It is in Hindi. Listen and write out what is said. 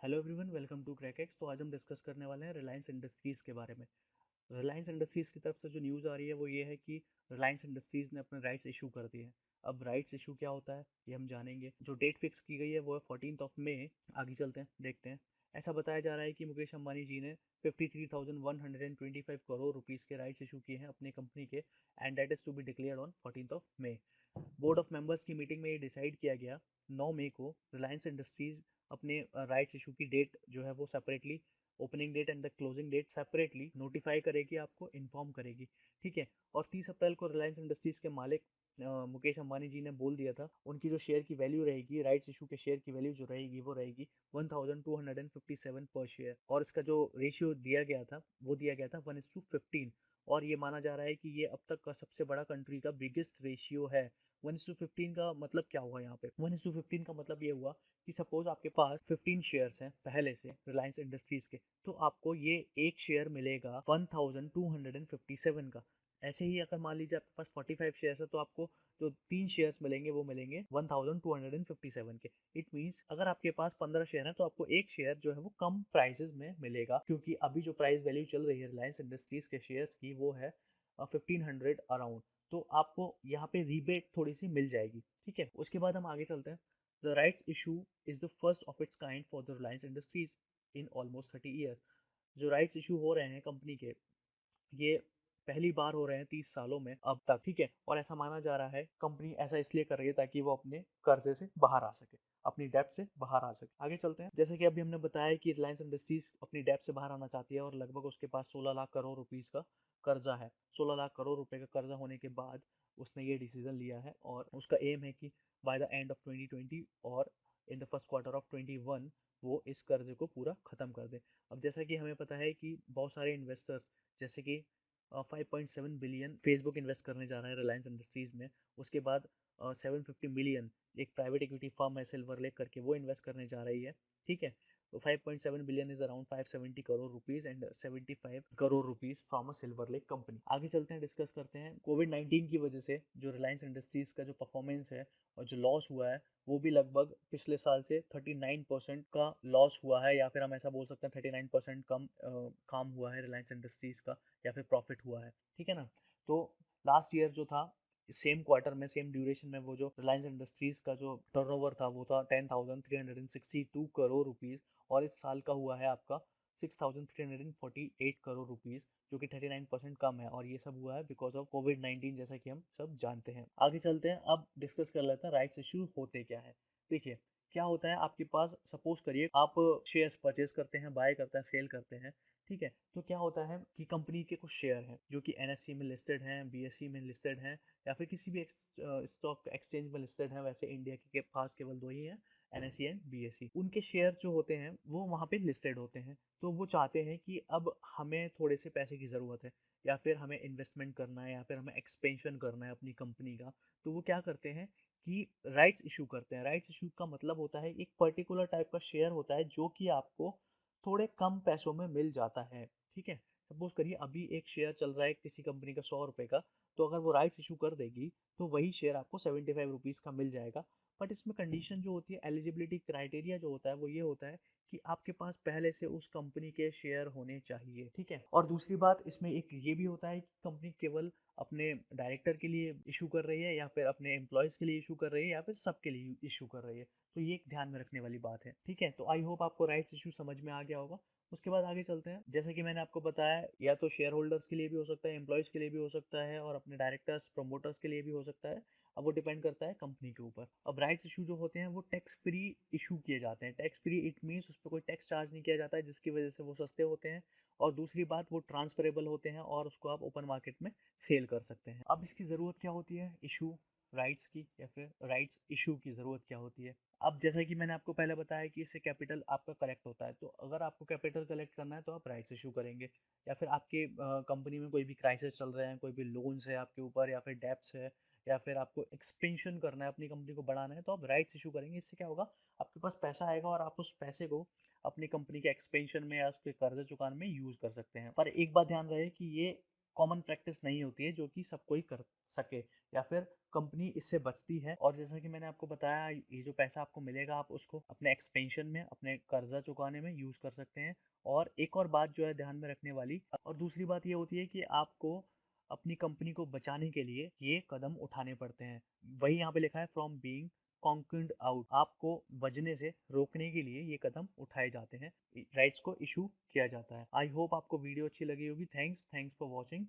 Hello everyone, welcome to Crackex. तो आज हम डिस्कस करने वाले हैं रिलायंस इंडस्ट्रीज़ के बारे में। रिलायंस इंडस्ट्रीज़ की तरफ से जो न्यूज़ आ रही है वो ये है कि रिलायंस इंडस्ट्रीज़ ने अपने राइट्स इशू कर दिए हैं। अब राइट्स इशू क्या होता है ये हम जानेंगे। जो डेट फिक्स की गई है वो है 14 मई। आगे चलते हैं, देखते हैं। ऐसा बताया जा रहा है कि मुकेश अंबानी जी ने 53,125 करोड़ रुपीज़ के राइट्स इशू किए हैं अपनी कंपनी के, and that is to be declared on 14 मई। बोर्ड ऑफ मेंबर्स की मीटिंग में ये डिसाइड किया गया 9 मई को रिलायंस इंडस्ट्रीज अपने राइट्स इशू की डेट जो है वो separately, opening date and the closing date separately notify करेगी, आपको इन्फॉर्म करेगी। ठीक है। और 30 अप्रैल को रिलायंस इंडस्ट्रीज के मालिक मुकेश अंबानी जी ने बोल दिया था उनकी जो शेयर की वैल्यू रहेगी, राइट्स इशू के शेयर की वैल्यू जो रहेगी वो रहेगी 1257 पर शेयर। और इसका जो रेशियो दिया गया था वो दिया गया था 1:15। और ये माना जा रहा है कि ये अब तक का सबसे बड़ा कंट्री का बिगेस्ट रेशियो है। 1:15 का मतलब क्या हुआ यहाँ पे? 1:15 का मतलब ये हुआ कि सपोज आपके पास 15 शेयर्स हैं पहले से रिलायंस इंडस्ट्रीज के, तो आपको ये एक शेयर मिलेगा 1257 का। ऐसे ही अगर मान लीजिए आपके पास 45 शेयर्स है तो आपको जो 3 शेयर्स मिलेंगे वो मिलेंगे 1257 के। इट मीन्स अगर आपके पास 15 शेयर है तो आपको एक शेयर जो है वो कम प्राइसेस में मिलेगा, क्योंकि अभी जो प्राइस वैल्यू चल रही है रिलायंस इंडस्ट्रीज के शेयर्स की वो है 1500 अराउंड। तो आपको यहाँ पे रीबेट थोड़ी सी मिल जाएगी। ठीक है, उसके बाद हम आगे चलते हैं। The rights issue is the first of its kind for the Reliance industries in almost 30 years. जो राइट्स इशू हो रहे हैं कंपनी के, ये पहली बार हो रहे हैं 30 सालों में अब तक। ठीक है, और ऐसा माना जा रहा है कंपनी ऐसा इसलिए कर रही है ताकि वो अपने कर्जे से बाहर आ सके, अपनी डेब्ट से बाहर आ सके। आगे चलते हैं। जैसे कि अभी हमने बताया कि रिलायंस इंडस्ट्रीज अपनी डेब्ट से बाहर आना चाहती है और लगभग उसके पास 16 लाख करोड़ रुपीस का कर्जा है। 16 लाख करोड़ रुपए का कर्जा होने के बाद उसने ये डिसीजन लिया है और उसका एम है कि बाय द एंड ऑफ 2020 और in the first quarter of 21 वो इस कर्जे को पूरा खत्म कर दे। अब जैसा कि हमें पता है कि बहुत सारे इन्वेस्टर्स, जैसे कि 5.7 बिलियन फेसबुक इन्वेस्ट करने जा रहा है रिलायंस इंडस्ट्रीज में। उसके बाद 750 मिलियन एक प्राइवेट इक्विटी फर्म है सिल्वर लेक करके, वो इन्वेस्ट करने जा रही है। ठीक है, तो 5.7 billion is around 570 crore rupees and 75 crore rupees from a silver lake company. आगे चलते हैं, डिस्कस करते हैं। कोविड 19 की वजह से जो रिलायंस इंडस्ट्रीज का जो परफॉर्मेंस है और जो लॉस हुआ है वो भी लगभग पिछले साल से 39% का लॉस हुआ है, या फिर हम ऐसा बोल सकते हैं 39% कम काम हुआ है रिलायंस इंडस्ट्रीज का, या फिर प्रॉफिट हुआ है। ठीक है ना। तो लास्ट ईयर जो था सेम क्वार्टर में, सेम ड्यूरेशन में, वो जो रिलायंस इंडस्ट्रीज का जो टर्नओवर था वो था 10,362 करोड़ रुपीज, और इस साल का हुआ है आपका 6,348 करोड़ रुपीज, जो कि 39% कम है। और ये सब हुआ है बिकॉज ऑफ कोविड 19, जैसा कि हम सब जानते हैं। आगे चलते हैं, अब डिस्कस कर लेते हैं राइट्स इशू होते क्या है। देखिए क्या होता है, आपके पास सपोज करिए आप शेयर्स परचेज करते हैं, बाय करते हैं, सेल करते हैं। ठीक है, तो क्या होता है कि कंपनी के कुछ शेयर हैं जो कि एनएससी में लिस्टेड हैं, बीएसई में लिस्टेड हैं, या फिर किसी भी स्टॉक एक्सचेंज में लिस्टेड हैं। वैसे इंडिया के पास केवल दो ही हैं, एनएससी एंड बीएसई। उनके शेयर जो होते हैं वो वहाँ पे लिस्टेड होते हैं। तो वो चाहते हैं कि अब हमें थोड़े से पैसे की ज़रूरत है, या फिर हमें इन्वेस्टमेंट करना है, या फिर हमें एक्सपेंशन करना है अपनी कंपनी का। तो वो क्या करते हैं कि राइट्स इशू करते हैं। राइट्स इशू का मतलब होता है एक पर्टिकुलर टाइप का शेयर होता है जो कि आपको थोड़े कम पैसों में मिल जाता है। ठीक है, सपोज करिए अभी एक शेयर चल रहा है किसी कंपनी का 100 रुपए का, तो अगर वो राइट्स इशू कर देगी तो वही शेयर आपको 75 रुपीज़ का मिल जाएगा। बट इसमें कंडीशन जो होती है, एलिजिबिलिटी क्राइटेरिया जो होता है वो ये होता है कि आपके पास पहले से उस कंपनी के शेयर होने चाहिए। ठीक है, और दूसरी बात इसमें एक ये भी होता है कि कंपनी केवल अपने डायरेक्टर के लिए इशू कर रही है, या फिर अपने एम्प्लॉयज के लिए इशू कर रही है, या फिर सबके लिए इशू कर रही है। तो ये एक ध्यान में रखने वाली बात है। ठीक है, तो आई होप आपको राइट्स इशू समझ में आ गया होगा। उसके बाद आगे चलते हैं। जैसे कि मैंने आपको बताया, या तो शेयर होल्डर्स के लिए भी हो सकता है, एम्प्लॉयज के लिए भी हो सकता है, और अपने डायरेक्टर्स प्रमोटर्स के लिए भी हो सकता है। अब वो डिपेंड करता है कंपनी के ऊपर। अब राइट्स इशू जो होते हैं वो टैक्स फ्री इशू किए जाते हैं। टैक्स फ्री इट मीन्स उस पर कोई टैक्स चार्ज नहीं किया जाता है, जिसकी वजह से वो सस्ते होते हैं। और दूसरी बात, वो ट्रांसफरेबल होते हैं और उसको आप ओपन मार्केट में सेल कर सकते हैं। अब इसकी ज़रूरत क्या होती है इशू राइट्स की, या फिर राइट्स इशू की ज़रूरत क्या होती है? अब जैसा कि मैंने आपको पहले बताया कि इससे कैपिटल आपका कलेक्ट होता है। तो अगर आपको कैपिटल कलेक्ट करना है तो आप राइट्स इशू करेंगे, या फिर आपके कंपनी में कोई भी क्राइसिस चल रहे हैं, कोई भी लोन्स है आपके ऊपर, या फिर डेब्ट्स है, या फिर आपको एक्सपेंशन करना है, अपनी कंपनी को बढ़ाना है, तो आप राइट्स इशू करेंगे। इससे क्या होगा, आपके पास पैसा आएगा और आप उस पैसे को अपनी कंपनी के एक्सपेंशन में या उसके कर्जे चुकाने में यूज कर सकते हैं। पर एक बात ध्यान रहे कि ये कॉमन प्रैक्टिस नहीं होती है जो कि सब कोई कर सके, या फिर कंपनी इससे बचती है। और जैसा कि मैंने आपको बताया, ये जो पैसा आपको मिलेगा आप उसको अपने एक्सपेंशन में, अपने कर्जा चुकाने में यूज़ कर सकते हैं। और एक और बात जो है ध्यान में रखने वाली, और दूसरी बात ये होती है कि आपको अपनी कंपनी को बचाने के लिए ये कदम उठाने पड़ते हैं। वही यहाँ पे लिखा है फ्रॉम बीइंग कॉन्क्वेंड आउट, आपको बजने से रोकने के लिए ये कदम उठाए जाते हैं, राइट्स को इशू किया जाता है। आई होप आपको वीडियो अच्छी लगी होगी। Thanks for watching.